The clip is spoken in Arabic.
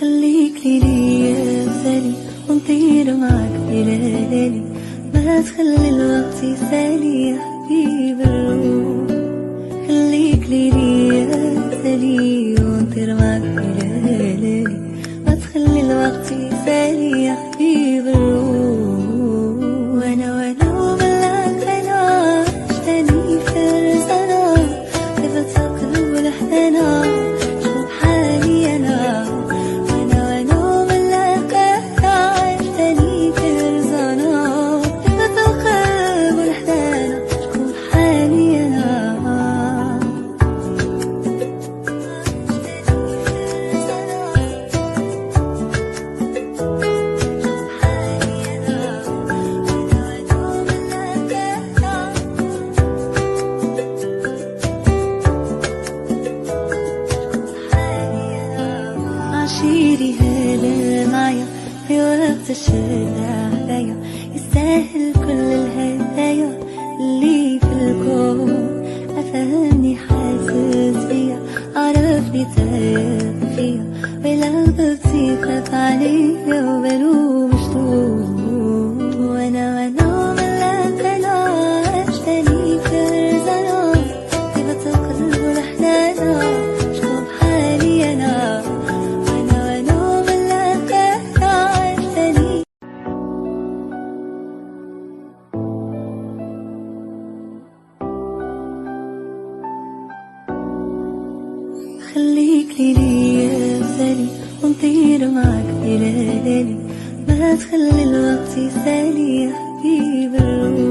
خليك لي يا غزالي ونطير معاك بلا ليالي، ما تخلي الوقت يسالي يا حبيب الروح. خليك لي يا غزالي ونطير معاك بلا ليالي، ما تخلي الوقت يسالي يا حبيب الروح. وانا وملاك انا عشتني فرسنا، كيف تقلب لحنا شوف حالي انا. عشيري هلا معايا في وقت الشدة عليا، يستاهل كل الهدايا اللي في الكون. أفهمني حاسس فيا، عرفني تايه فيا، ولو ضبطي خاف عليا وبلو مشتوق. وانا ملاك انا عشتني فرزنا، كيف تقلب لحنانا شوف حالي انا. خليك لي يا غزالي ونطير معاك بلا ليالي، ما تخلي الوقت يسالي يا حبيب الروح.